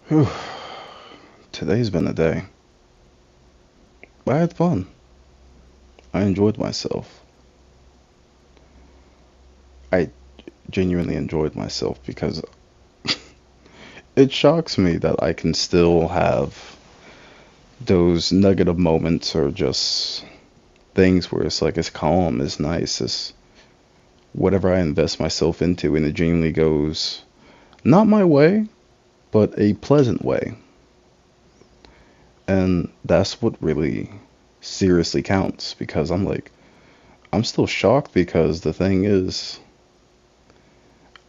Whew. Today's been a day. I had fun. I enjoyed myself. I genuinely enjoyed myself because it shocks me that I can still have those negative moments or just things where it's like it's calm, it's nice, it's whatever I invest myself into and it genuinely goes not my way, but a pleasant way. And that's what really seriously counts because I'm still shocked because the thing is,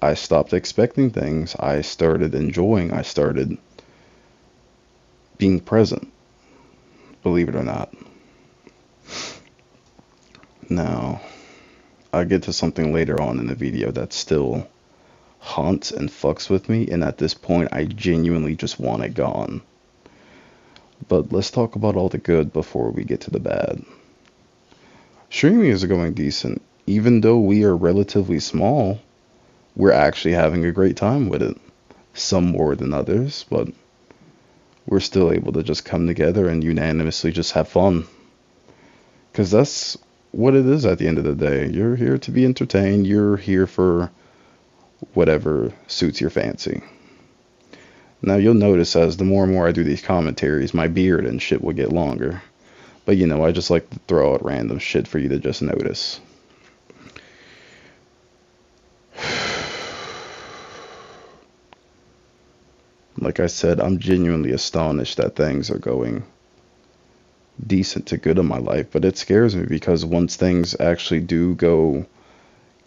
I stopped expecting things. I started enjoying. I started being present, believe it or not. Now, I get to something later on in the video that still haunts and fucks with me, and at this point, I genuinely just want it gone. But let's talk about all the good before we get to the bad. Streaming is going decent. Even though we are relatively small, we're actually having a great time with it. Some more than others, but we're still able to just come together and unanimously just have fun. Because that's what it is at the end of the day. You're here to be entertained, you're here for whatever suits your fancy. Now, you'll notice as the more and more I do these commentaries, my beard and shit will get longer. But I just like to throw out random shit for you to just notice. Like I said, I'm genuinely astonished that things are going decent to good in my life, but it scares me because once things actually do go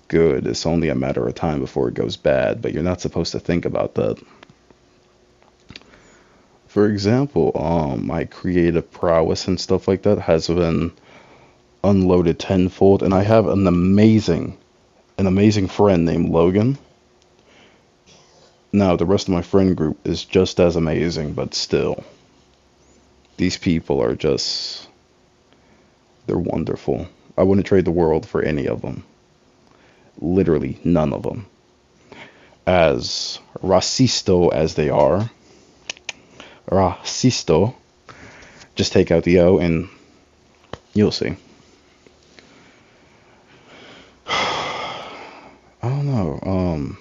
good, it's only a matter of time before it goes bad, but you're not supposed to think about that. For example, my creative prowess and stuff like that has been unloaded tenfold, and I have an amazing friend named Logan. Now, the rest of my friend group is just as amazing, but still, these people are just, they're wonderful. I wouldn't trade the world for any of them. Literally none of them. As racisto as they are, racisto, just take out the O and you'll see. I don't know.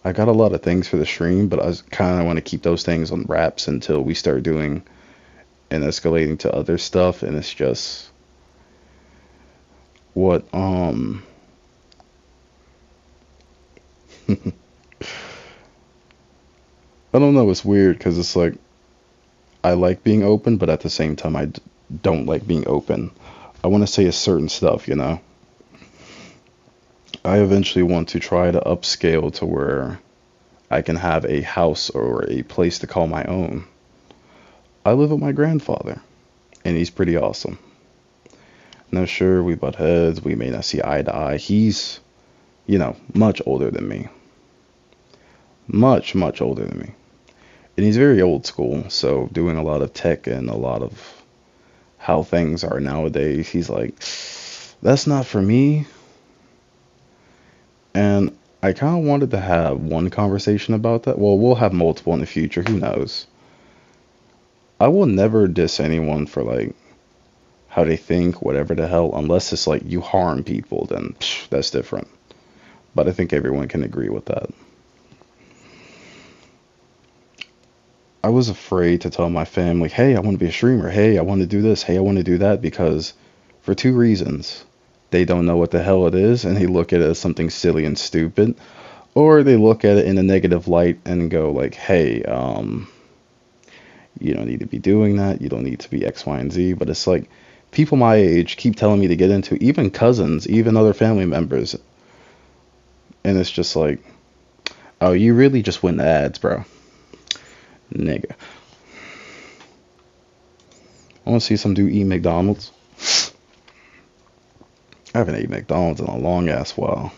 I got a lot of things for the stream, but I kind of want to keep those things on wraps until we start doing and escalating to other stuff. And it's just what I don't know. It's weird because it's like I like being open, but at the same time don't like being open. I want to say a certain stuff. I eventually want to try to upscale to where I can have a house or a place to call my own. I live with my grandfather, and he's pretty awesome. Now, sure, we butt heads, we may not see eye to eye. He's, much older than me. Much, much older than me. And he's very old school, so doing a lot of tech and a lot of how things are nowadays, he's like, that's not for me. And I kind of wanted to have one conversation about that. Well, we'll have multiple in the future, who knows? I will never diss anyone for like how they think, whatever the hell, unless it's like you harm people, then that's different. But I think everyone can agree with that. I was afraid to tell my family, hey, I want to be a streamer. Hey, I want to do this. Hey, I want to do that because for two reasons. They don't know what the hell it is and they look at it as something silly and stupid. Or they look at it in a negative light and go like, hey, you don't need to be doing that. You don't need to be X, Y, and Z. But it's like people my age keep telling me to get into, even cousins, even other family members. And it's just like, oh, you really just win the ads, bro. Nigga. I want to see some dude eat McDonald's. I haven't ate McDonald's in a long ass while.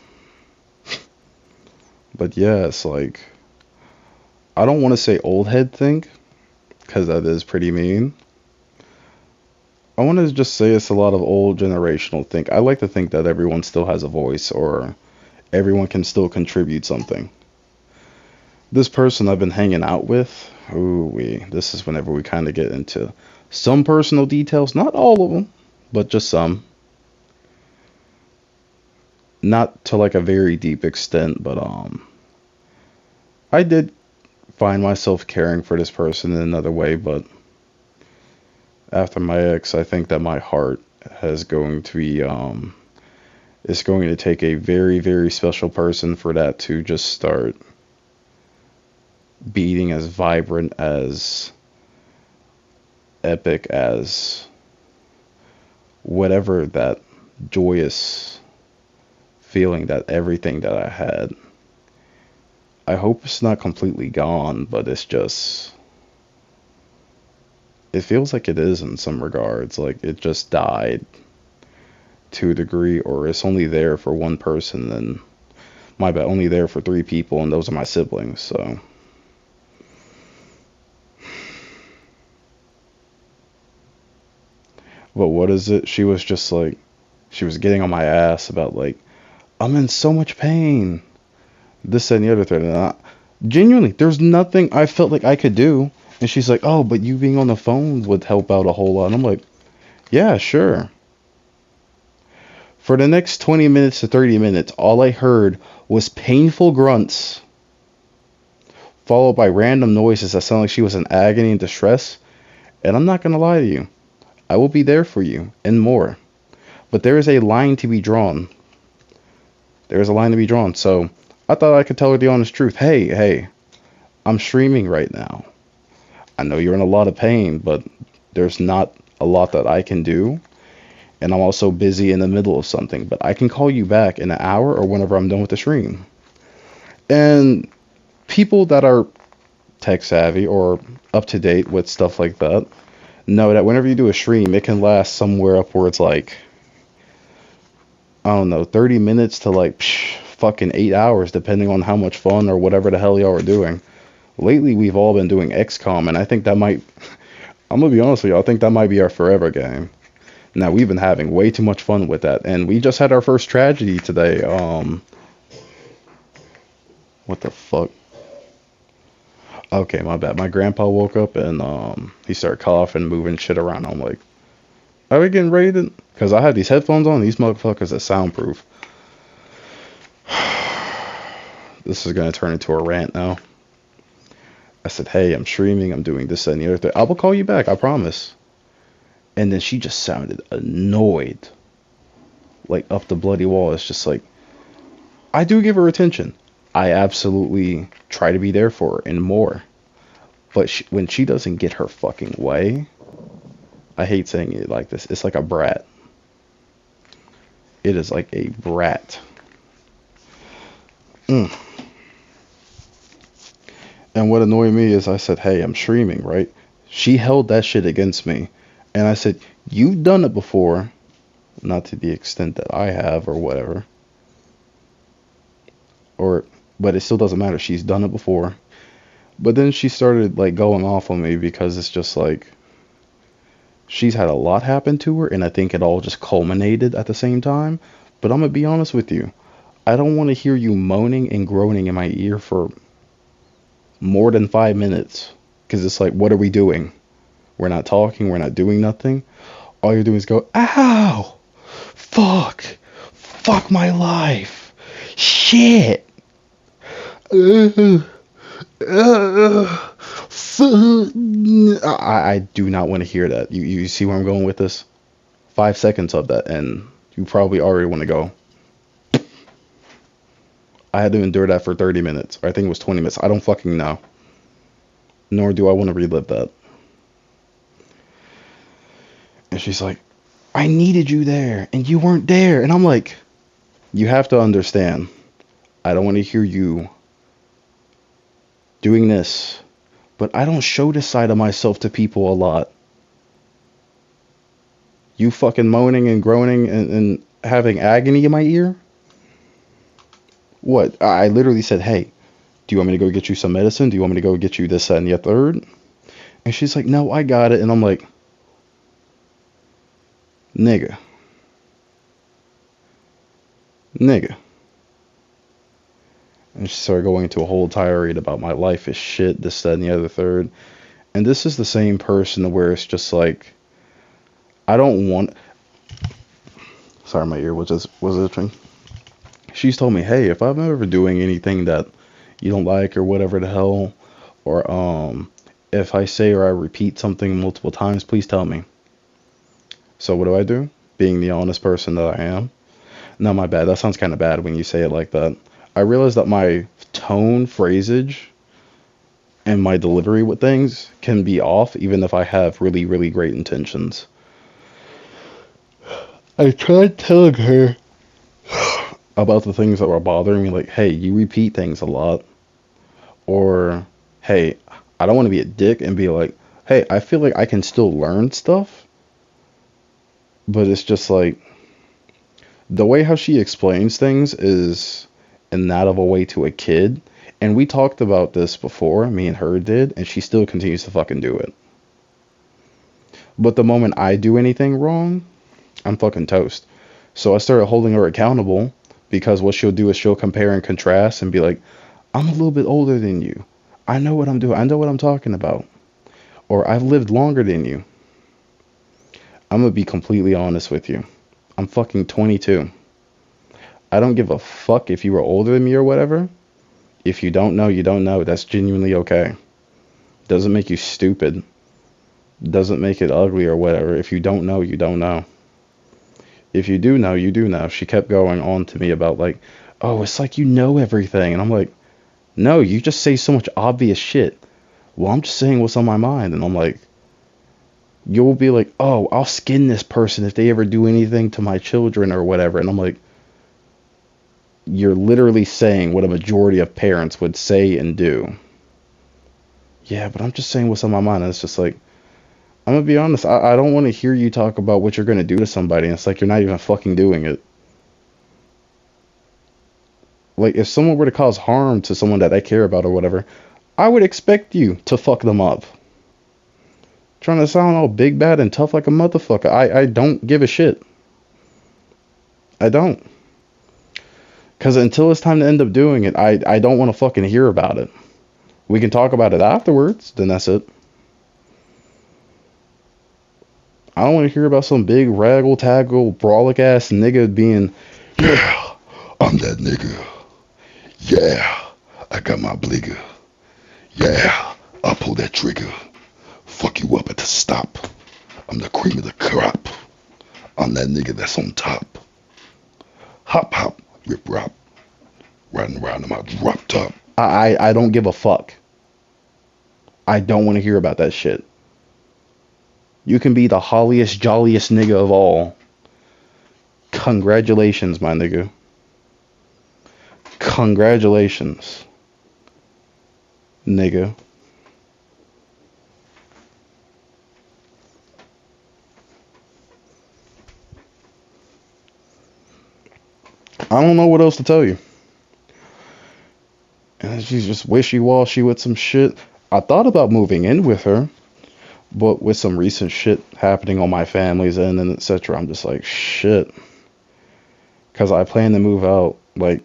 But yeah, it's like, I don't want to say old head think, because that is pretty mean. I want to just say it's a lot of old generational think. I like to think that everyone still has a voice or everyone can still contribute something. This person I've been hanging out with, this is whenever we kind of get into some personal details, not all of them, but just some. Not to like a very deep extent, but I did find myself caring for this person in another way, but after my ex, I think that my heart has going to be it's going to take a very, very special person for that to just start beating as vibrant, as epic, as whatever that joyous feeling, that everything that I had. I hope it's not completely gone, but it's just, it feels like it is in some regards. Like it just died to a degree, or it's only there for one person, and my bad, only there for three people, and those are my siblings. So, but what is it? She was just like, she was getting on my ass about like, I'm in so much pain, this and the other thing. And genuinely, there's nothing I felt like I could do. And she's like, oh, but you being on the phone would help out a whole lot. And I'm like, yeah, sure. For the next 20 minutes to 30 minutes, all I heard was painful grunts, followed by random noises that sounded like she was in agony and distress. And I'm not going to lie to you, I will be there for you and more. But there is a line to be drawn. There is a line to be drawn. So I thought I could tell her the honest truth. Hey, I'm streaming right now. I know you're in a lot of pain, but there's not a lot that I can do. And I'm also busy in the middle of something, but I can call you back in an hour or whenever I'm done with the stream. And people that are tech savvy or up to date with stuff like that know that whenever you do a stream, it can last somewhere upwards like, I don't know, 30 minutes to like fucking 8 hours, depending on how much fun or whatever the hell y'all are doing. Lately, we've all been doing XCOM, and I think that might, I'm gonna be honest with you, I think that might be our forever game. Now, we've been having way too much fun with that, and we just had our first tragedy today. What the fuck? Okay, my bad. My grandpa woke up and he started coughing, moving shit around. I'm like, are we getting ready to? Because I had these headphones on. These motherfuckers are soundproof. This is gonna turn into a rant now. I said, hey, I'm streaming. I'm doing this and the other thing. I will call you back. I promise. And then she just sounded annoyed, like up the bloody wall. It's just like, I do give her attention. I absolutely try to be there for her and more. But when she doesn't get her fucking way, I hate saying it like this, it's like a brat. It is like a brat. Mm. And what annoyed me is I said, hey, I'm streaming, right? She held that shit against me. And I said, you've done it before. Not to the extent that I have or whatever. But it still doesn't matter. She's done it before. But then she started like going off on me because it's just like, she's had a lot happen to her, and I think it all just culminated at the same time. But I'm gonna be honest with you. I don't want to hear you moaning and groaning in my ear for more than 5 minutes. Because it's like, what are we doing? We're not talking. We're not doing nothing. All you're doing is go, ow! Fuck! Fuck my life! Shit! I do not want to hear that. You see where I'm going with this? 5 seconds of that, and you probably already want to go. I had to endure that for 30 minutes. Or I think it was 20 minutes. I don't fucking know. Nor do I want to relive that. And she's like, I needed you there, and you weren't there. And I'm like, you have to understand. I don't want to hear you doing this. But I don't show this side of myself to people a lot. You fucking moaning and groaning and having agony in my ear? What? I literally said, hey, do you want me to go get you some medicine? Do you want me to go get you this, that, and the third? And she's like, no, I got it. And I'm like, nigga. And she started going into a whole tirade about my life is shit, this, that, and the other third. And this is the same person where it's just like, I don't want. Sorry, my ear was itching. She's told me, hey, if I'm ever doing anything that you don't like or whatever the hell, or if I say or I repeat something multiple times, please tell me. So what do? Being the honest person that I am. No, my bad. That sounds kind of bad when you say it like that. I realize that my tone, phrasage, and my delivery with things can be off, even if I have really, really great intentions. I tried telling her about the things that were bothering me, like, hey, you repeat things a lot. Or, hey, I don't want to be a dick and be like, hey, I feel like I can still learn stuff. But it's just like, the way how she explains things is in that of a way to a kid. And we talked about this before, me and her did, and she still continues to fucking do it. But the moment I do anything wrong, I'm fucking toast. So I started holding her accountable, because what she'll do is she'll compare and contrast and be like, I'm a little bit older than you. I know what I'm doing. I know what I'm talking about. Or I've lived longer than you. I'm going to be completely honest with you. I'm fucking 22. I don't give a fuck if you were older than me or whatever. If you don't know, you don't know. That's genuinely okay. Doesn't make you stupid. Doesn't make it ugly or whatever. If you don't know, you don't know. If you do know, you do know. She kept going on to me about like, oh, it's like you know everything. And I'm like, no, you just say so much obvious shit. Well, I'm just saying what's on my mind. And I'm like, you'll be like, oh, I'll skin this person if they ever do anything to my children or whatever. And I'm like, you're literally saying what a majority of parents would say and do. Yeah, but I'm just saying what's on my mind. And it's just like, I'm going to be honest. I don't want to hear you talk about what you're going to do to somebody. And it's like, you're not even fucking doing it. Like, if someone were to cause harm to someone that I care about or whatever, I would expect you to fuck them up. Trying to sound all big, bad, and tough like a motherfucker. I don't give a shit. I don't. Because until it's time to end up doing it, I don't want to fucking hear about it. We can talk about it afterwards, then that's it. I don't want to hear about some big raggle-taggle, brolic-ass nigga being, yeah, I'm that nigga. Yeah, I got my bligger. Yeah, I'll pull that trigger. Fuck you up at the stop. I'm the cream of the crop. I'm that nigga that's on top. Hop, hop, rip, rop. Riding around in my drop top. I don't give a fuck. I don't want to hear about that shit. You can be the holliest, jolliest nigga of all. Congratulations, my nigga. Congratulations, nigga. I don't know what else to tell you. And she's just wishy-washy with some shit. I thought about moving in with her, but with some recent shit happening on my family's end and etc., I'm just like, shit. Because I plan to move out, like,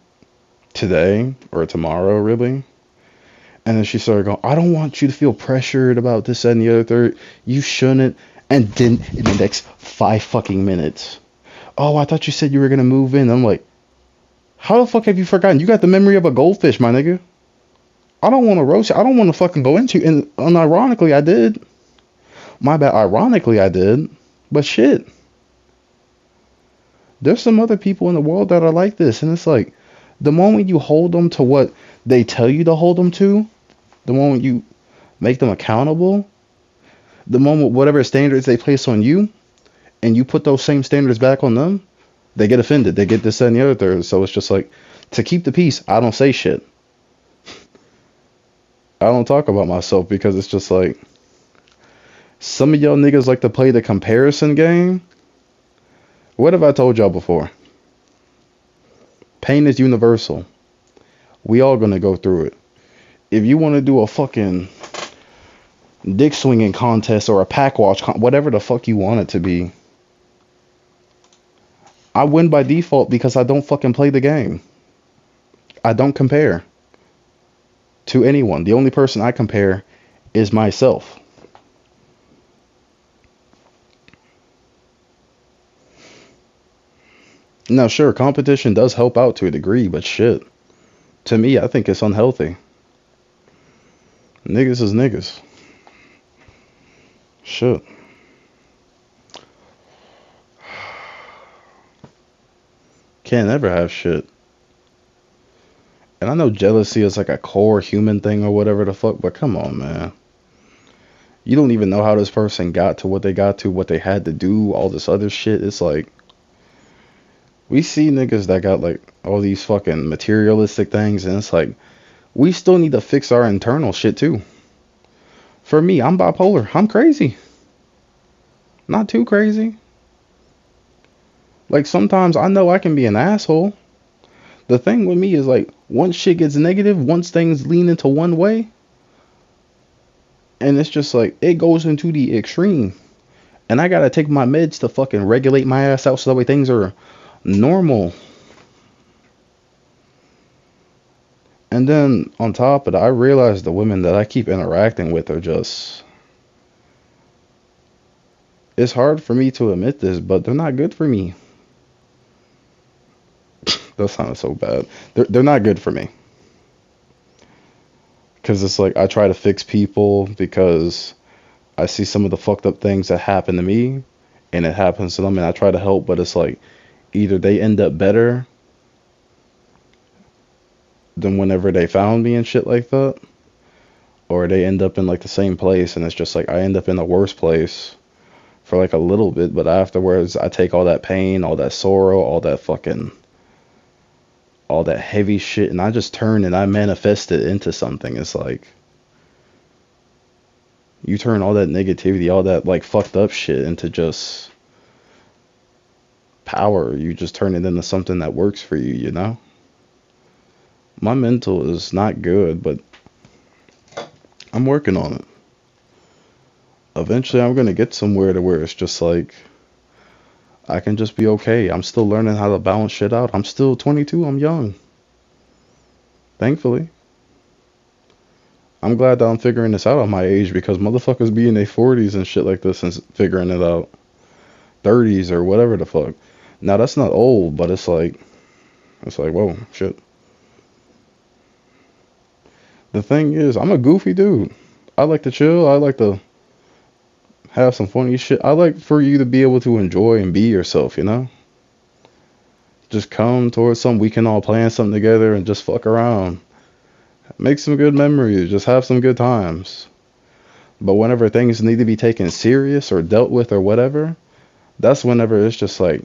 today or tomorrow, really. And then she started going, I don't want you to feel pressured about this, that, and the other third. You shouldn't. And then in the next 5 fucking minutes, oh, I thought you said you were going to move in. I'm like, how the fuck have you forgotten? You got the memory of a goldfish, my nigga. I don't want to roast you. I don't want to fucking go into you. And unironically, I did. My bad. Ironically, I did. But shit. There's some other people in the world that are like this. And it's like, the moment you hold them to what they tell you to hold them to, the moment you make them accountable, the moment whatever standards they place on you, and you put those same standards back on them, they get offended. They get this, that, and the other third. So it's just like, to keep the peace, I don't say shit. I don't talk about myself because it's just like, some of y'all niggas like to play the comparison game. What have I told y'all before? Pain is universal. We all gonna go through it. If you want to do a fucking dick swinging contest or a pack watch, whatever the fuck you want it to be, I win by default because I don't fucking play the game. I don't compare. to anyone. The only person I compare is myself. Now, sure, competition does help out to a degree, but shit. To me, I think it's unhealthy. Niggas is niggas. Shit. Can't ever have shit. And I know jealousy is like a core human thing or whatever the fuck, but come on, man. You don't even know how this person got to what they got to, what they had to do, all this other shit. It's like, we see niggas that got like all these fucking materialistic things, and it's like, we still need to fix our internal shit too. For me, I'm bipolar. I'm crazy. Not too crazy. Like, sometimes I know I can be an asshole. The thing with me is like, once shit gets negative, once things lean into one way, and it's just like, it goes into the extreme. And I gotta take my meds to fucking regulate my ass out so that way things are normal. And then on top of it, I realize the women that I keep interacting with are just, it's hard for me to admit this, but they're not good for me. That sounded so bad. They're not good for me. Because it's like, I try to fix people because I see some of the fucked up things that happen to me, and it happens to them, and I try to help, but it's like, either they end up better than whenever they found me and shit like that, or they end up in like the same place, and it's just like, I end up in a worse place for like a little bit, but afterwards I take all that pain, all that sorrow, all that fucking, all that heavy shit, and I just turn and I manifest it into something. It's like, you turn all that negativity, all that like fucked up shit into just power. You just turn it into something that works for you, you know? My mental is not good, but I'm working on it. Eventually I'm gonna get somewhere to where it's just like, I can just be okay. I'm still learning how to balance shit out. I'm still 22. I'm young. Thankfully. I'm glad that I'm figuring this out at my age, because motherfuckers be in their 40s and shit like this and figuring it out. 30s or whatever the fuck. Now that's not old, but it's like, whoa, shit. The thing is, I'm a goofy dude. I like to chill. I like to have some funny shit. I like for you to be able to enjoy and be yourself, you know? Just come towards something, we can all plan something together and just fuck around. Make some good memories, just have some good times. But whenever things need to be taken serious or dealt with or whatever, that's whenever it's just like,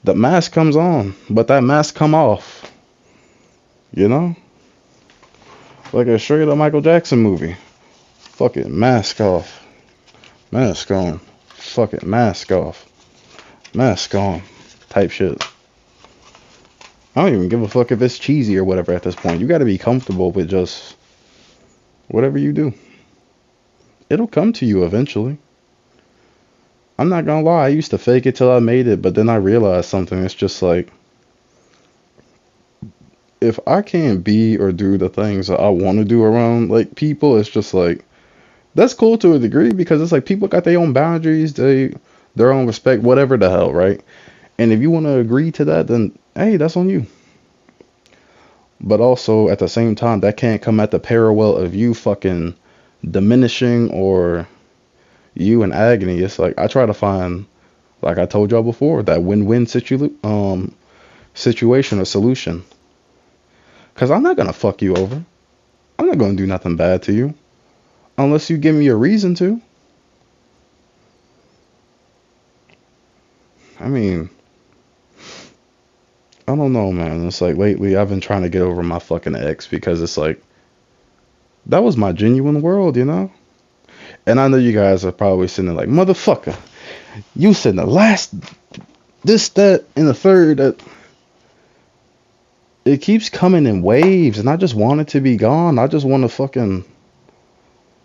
the mask comes on, but that mask come off. You know? Like a straight up Michael Jackson movie. Fuck it, mask off. Mask on. Fuck it, mask off. Mask on. Type shit. I don't even give a fuck if it's cheesy or whatever at this point. You gotta be comfortable with just whatever you do. It'll come to you eventually. I'm not gonna lie, I used to fake it till I made it, but then I realized something. It's just like, if I can't be or do the things that I want to do around like people, it's just like, that's cool to a degree, because it's like, people got their own boundaries, their own respect, whatever the hell, right? And if you want to agree to that, then hey, that's on you. But also at the same time, that can't come at the parallel of you fucking diminishing or you in agony. It's like, I try to find, like I told y'all before, that win-win situation or solution. Because I'm not going to fuck you over. I'm not going to do nothing bad to you. Unless you give me a reason to. I mean, I don't know, man. It's like, lately I've been trying to get over my fucking ex, because it's like, that was my genuine world, you know? And I know you guys are probably sitting there like, motherfucker, you said the last, this, that, and the third, that. It keeps coming in waves, and I just want it to be gone. I just want to fucking,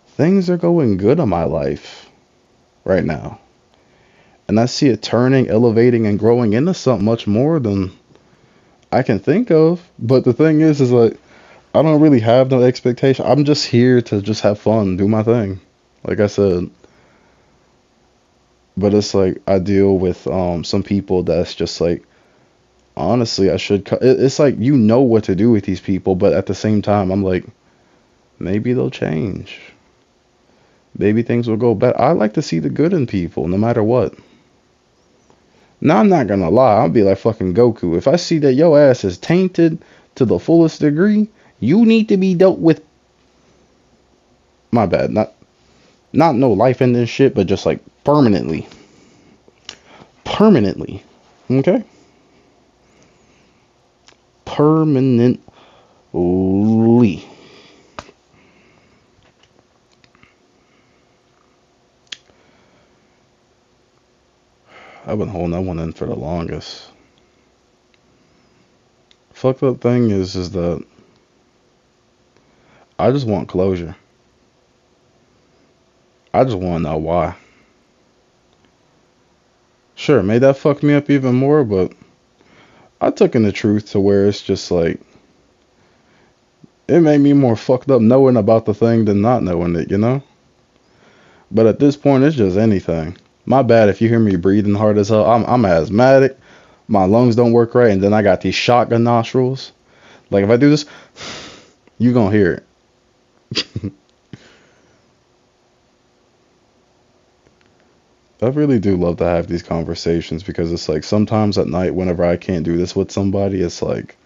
things are going good in my life right now. And I see it turning, elevating, and growing into something much more than I can think of. But the thing is like, I don't really have no expectation. I'm just here to just have fun, do my thing. Like I said, but it's like I deal with some people that's just like, honestly, I should it's like you know what to do with these people, but at the same time I'm like, maybe they'll change. Maybe things will go better. I like to see the good in people no matter what. Now I'm not gonna lie, I'll be like fucking Goku. If I see that your ass is tainted to the fullest degree, you need to be dealt with. My bad, not no life ending shit, but just like permanently. Permanently. Okay? Permanently. I've been holding that one in for the longest. Fucked up thing is that I just want closure. I just want to know why. Sure, may that fuck me up even more, but I took in the truth to where it's just like it made me more fucked up knowing about the thing than not knowing it, you know? But at this point, it's just anything. My bad if you hear me breathing hard as hell. I'm asthmatic. My lungs don't work right, and then I got these shotgun nostrils. Like if I do this, you gonna hear it. I really do love to have these conversations because it's like sometimes at night, whenever I can't do this with somebody, it's like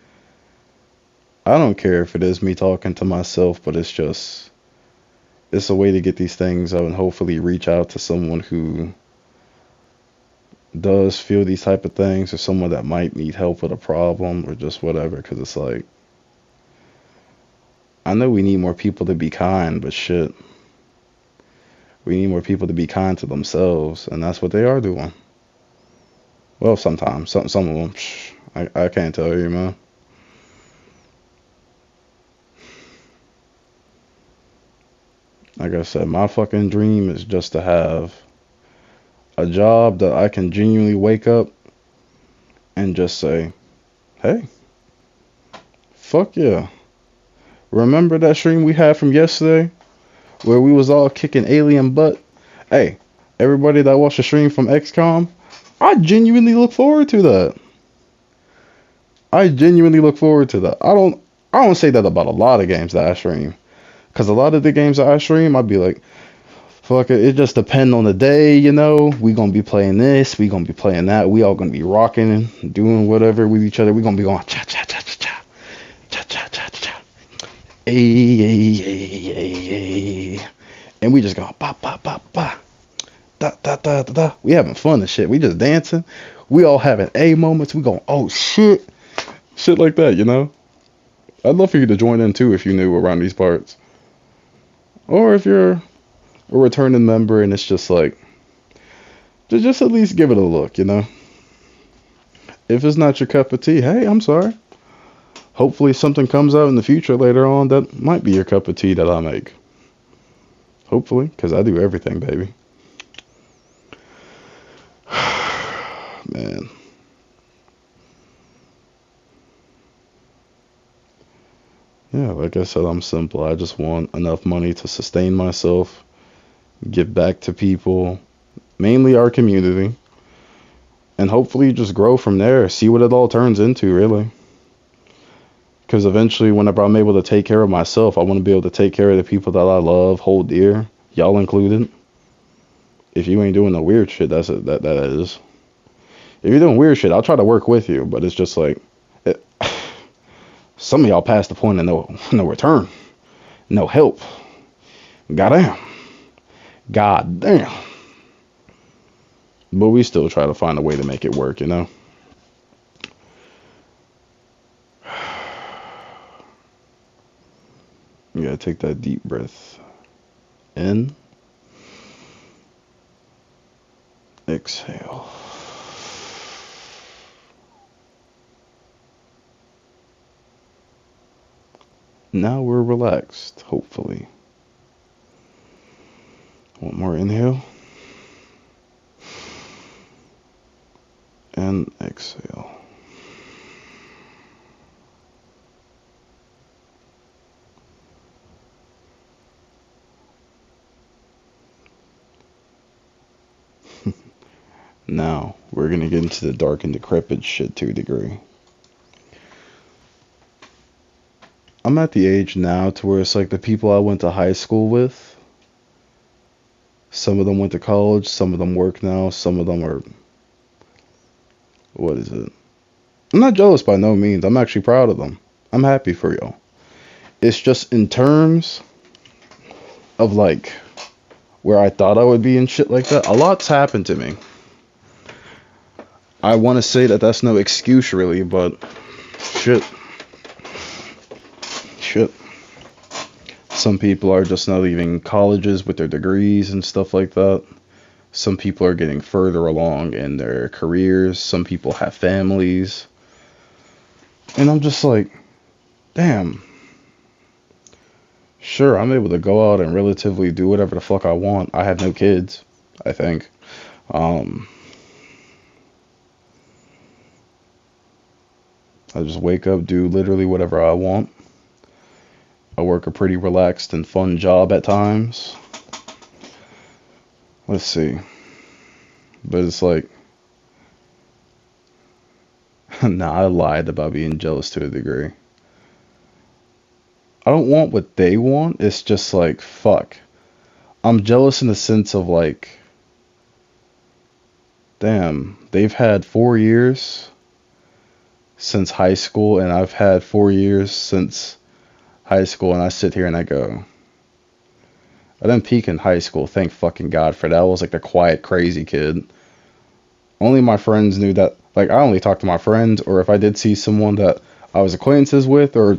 I don't care if it is me talking to myself, but it's a way to get these things out and hopefully reach out to someone who does feel these type of things or someone that might need help with a problem or just whatever. Because it's like I know we need more people to be kind, but shit, we need more people to be kind to themselves, and that's what they are doing. Well, sometimes some of them, I can't tell you, man. Like I said, my fucking dream is just to have a job that I can genuinely wake up and just say, hey, fuck yeah. Remember that stream we had from yesterday where we was all kicking alien butt? Hey, everybody that watched the stream from XCOM, I genuinely look forward to that. I genuinely look forward to that. I don't say that about a lot of games that I stream. Cause a lot of the games that I stream, I'd be like, fuck it, it just depends on the day, you know. We gonna be playing this, we gonna be playing that, we all gonna be rocking and doing whatever with each other. We gonna be going cha cha cha cha cha cha cha cha cha. Ay, ay, ay, ay, ay. And we just going ba ba ba ba da da da da da. We having fun and shit. We just dancing. We all having A moments. We going, oh shit. Shit like that, you know? I'd love for you to join in too if you knew around these parts. Or if you're a returning member and it's just like, just at least give it a look, you know? If it's not your cup of tea, hey, I'm sorry. Hopefully something comes out in the future later on that might be your cup of tea that I make. Hopefully, because I do everything, baby. Man. Yeah, like I said, I'm simple. I just want enough money to sustain myself, give back to people, mainly our community, and hopefully just grow from there. See what it all turns into, really. Because eventually, whenever I'm able to take care of myself, I want to be able to take care of the people that I love, hold dear, y'all included. If you ain't doing the weird shit, that is. If you're doing weird shit, I'll try to work with you, but it's just like it, some of y'all past the point of no return, no help. Goddamn, goddamn. But we still try to find a way to make it work, you know. You gotta take that deep breath in, exhale. Now we're relaxed, hopefully. One more inhale. And exhale. Now, we're gonna get into the dark and decrepit shit to a degree. I'm at the age now to where it's like the people I went to high school with, some of them went to college, some of them work now, some of them are, what is it? I'm not jealous by no means. I'm actually proud of them. I'm happy for y'all. It's just in terms of like where I thought I would be and shit like that, a lot's happened to me. I want to say that that's no excuse really, but shit. Shit. Some people are just not leaving colleges with their degrees and stuff like that. Some people are getting further along in their careers. Some people have families. And I'm just like, damn. Sure, I'm able to go out and relatively do whatever the fuck I want. I have no kids, I think. I just wake up, do literally whatever I want. I work a pretty relaxed and fun job at times. Let's see. But it's like, nah, I lied about being jealous to a degree. I don't want what they want. It's just like, fuck. I'm jealous in the sense of like, damn, they've had 4 years since high school, and I've had 4 years since high school, and I sit here and I go, I didn't peak in high school, thank fucking God for that. I was like the quiet, crazy kid. Only my friends knew that, like, I only talked to my friends, or if I did see someone that I was acquaintances with, or,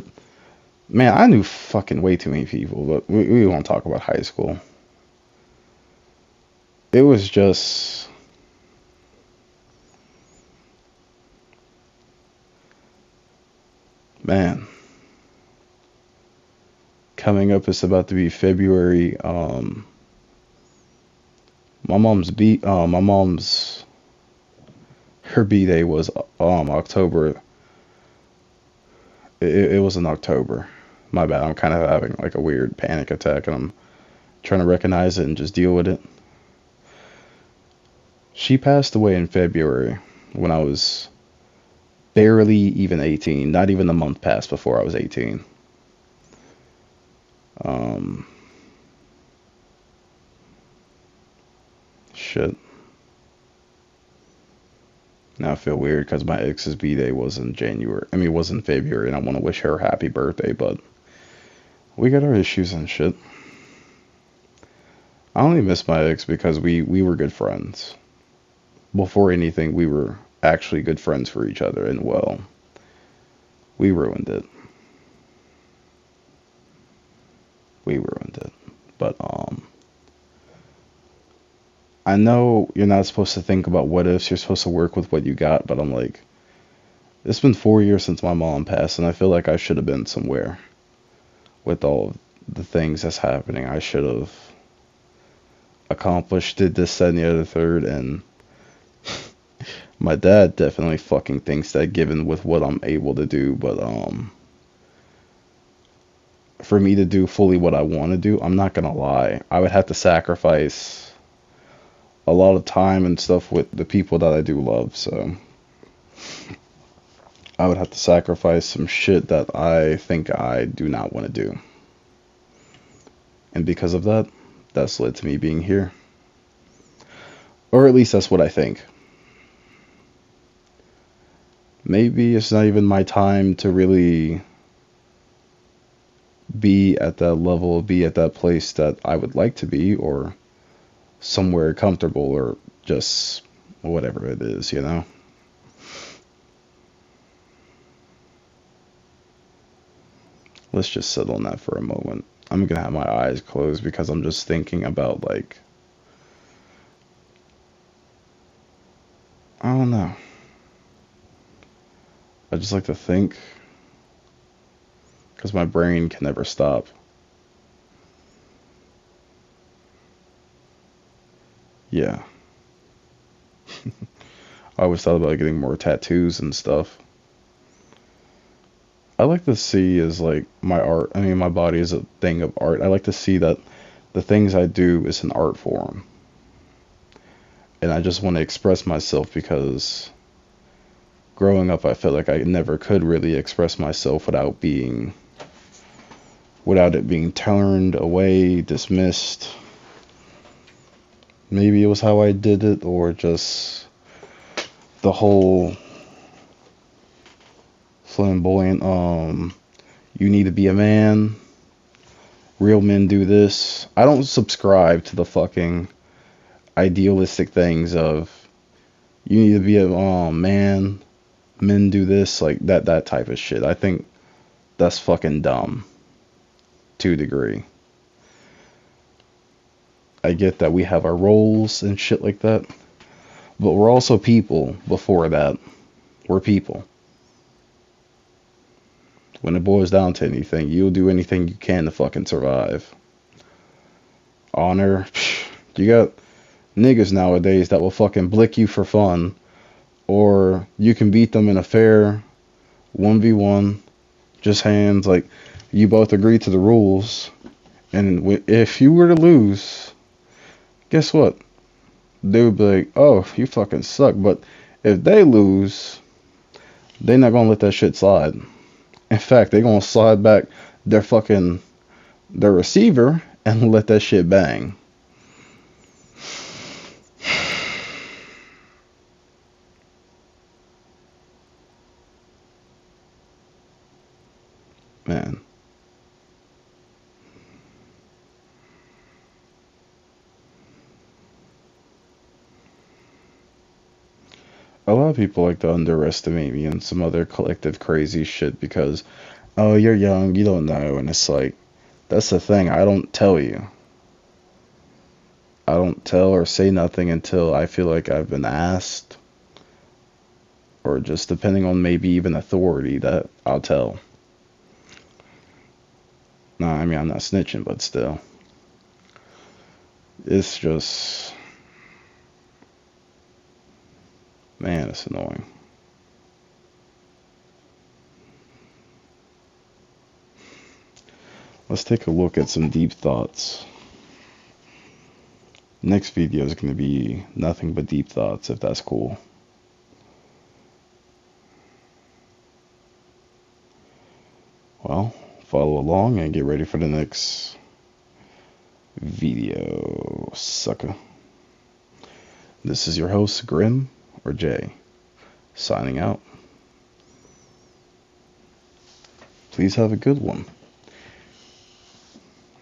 man, I knew fucking way too many people, but we won't talk about high school. It was just, man, coming up, it's about to be February. My mom's her B-day was October. It was in October. My bad. I'm kind of having like a weird panic attack, and I'm trying to recognize it and just deal with it. She passed away in February when I was barely even 18. Not even a month passed before I was 18. Shit. Now I feel weird because my ex's B-day was in January. I mean, it was in February, and I want to wish her a happy birthday, but we got our issues and shit. I only miss my ex because we were good friends. Before anything, we were actually good friends for each other, and well, we ruined it. We ruined it. But I know you're not supposed to think about what ifs. You're supposed to work with what you got, but I'm like, it's been 4 years since my mom passed, and I feel like I should have been somewhere with all the things that's happening. I should have accomplished, did this, that, and the other third, and my dad definitely fucking thinks that given with what I'm able to do, but for me to do fully what I want to do, I'm not gonna lie, I would have to sacrifice a lot of time and stuff with the people that I do love, so I would have to sacrifice some shit that I think I do not want to do. And because of that, that's led to me being here. Or at least that's what I think. Maybe it's not even my time to really be at that level, be at that place that I would like to be, or somewhere comfortable, or just whatever it is, you know? Let's just sit on that for a moment. I'm gonna have my eyes closed because I'm just thinking about, like, I don't know. I just like to think because my brain can never stop. Yeah. I always thought about getting more tattoos and stuff. I like to see as like my art. I mean, my body is a thing of art. I like to see that the things I do is an art form. and I just want to express myself because growing up I felt like I never could really express myself without it being turned away, dismissed. Maybe it was how I did it, or just the whole flamboyant, you need to be a man, real men do this. I don't subscribe to the fucking idealistic things of you need to be a man, men do this, like that type of shit. I think that's fucking dumb to a degree. I get that we have our roles and shit like that, but we're also people before that. We're people. When it boils down to anything, you'll do anything you can to fucking survive. Honor, you got niggas nowadays that will fucking blick you for fun, or you can beat them in a fair 1v1, just hands, like you both agree to the rules, and if you were to lose, guess what? They would be like, oh, you fucking suck, but if they lose, they're not gonna let that shit slide. In fact, they're gonna slide back their receiver and let that shit bang. Man. A lot of people like to underestimate me and some other collective crazy shit because, oh, you're young, you don't know. And it's like, that's the thing, I don't tell you. I don't tell or say nothing until I feel like I've been asked, or just depending on maybe even authority that I'll tell. Nah, I mean, I'm not snitching, but still. It's just, man, it's annoying. Let's take a look at some deep thoughts. Next video is going to be nothing but deep thoughts, if that's cool. Well, follow along and get ready for the next video, sucker. This is your host, Grim or Jay, signing out. Please have a good one.